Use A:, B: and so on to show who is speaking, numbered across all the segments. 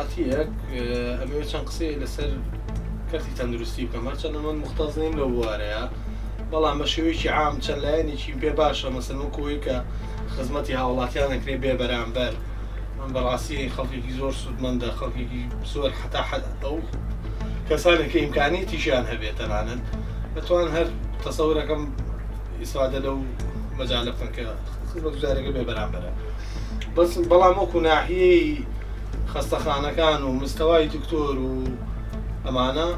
A: هاوڵاتیەک ئەمەوێت چەند قسەی لەسەر کەرتی تەندروستی بکەم هەرچەندە من مختەز نیم لەو بوارەیە بەڵام بە شێوەیەکی عام چەند لایەنێکی پێ باشە مەسەڵەن وەکوەوەی کە خزمەتی هاوڵاتیان ئەکرێ بێ بەرامبەر من بەڕاستی خەڵکێکی زۆر سوودمەندە خەڵکێکی زۆر حتا ئەو کەسانێک کە ئیمکانیەتیشیان هەبێت تەنانەت دەتوان هەر تەسەورەکەم ئیسفادە لەو مەجالە بکەن کە خزمەتگوزارێکە بێ بەرامبەرە بەڵام وەکو ناحیەی خەستەخانەکان و مستەوای دکتۆر و ئەمانە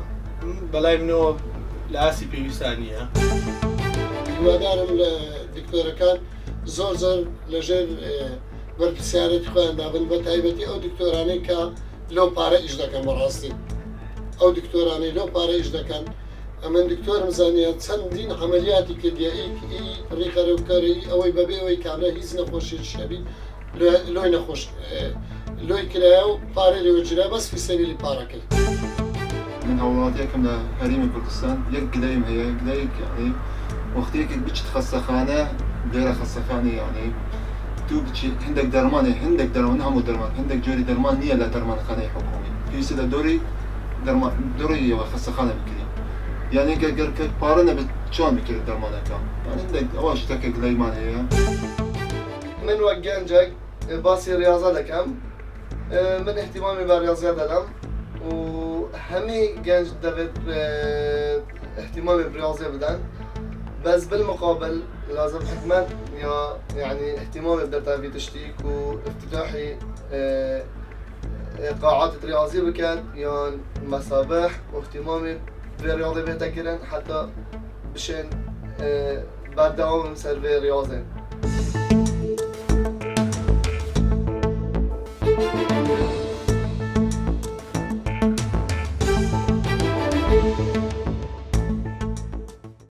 A: بەلای منەوە لە ئاسی پێویستان نییە.
B: هیوادارم لە دکتۆرەکان زۆر لەژێر بەرپرسیارەتی خۆیان دابن بە تایبەتی ئەو دکتۆرانەی کە لەو پارە ئیش دەکەن بەڕاستی ئەو دکتۆرانەی لەو پارە ئیش دەکەن ئەمن دکتۆرم زانیە چەندین عملیاتی کردیایی ڕێکەرەوکەری ئەوەی بەبێ ئەوەی کابرا هیچ نەخۆشی شەبی لۆی نەخۆش لۆی کرایە و پارە لێوەجرا بەس فی سەبیلی پارەکەی.
C: من هەوڵاتیەکەم لە هەرێمی کوردستان یەک گلەیم هەیە گلەیەک یعنی وەختێکی بچیت خەستەخانە لێرە خەستەخانەی یعنی تو بچی هەندێک دەرمانێ هەندێک دەرمان هەموو دەرمان هەندێک جۆری دەرمان نییە لە دەرمانخانەی حکومی پێویستە لە دۆڕیەوە خەستەخانە بکرێت یعنی گەر پارە نەبێت چۆن بکرێت دەرمانەکە هەندێک ئەوە شتێکە گلەیمان هەیە.
D: من وەک گەنجێک باسی ریاضە دەکەم من احتیمامی بە ریاضیە دەدەم و هەمووی گەنج دەبێت احتیمامی بریاضیە بدەن بس بالمقابل لازم حكومات يعني اهتمام بترتيب تشتيك وافتتاح قاعات رياضية بكات يعني مسابح واهتمام بالرياضة بتكرن حتى بشين بعد دوام سيرفي رياضي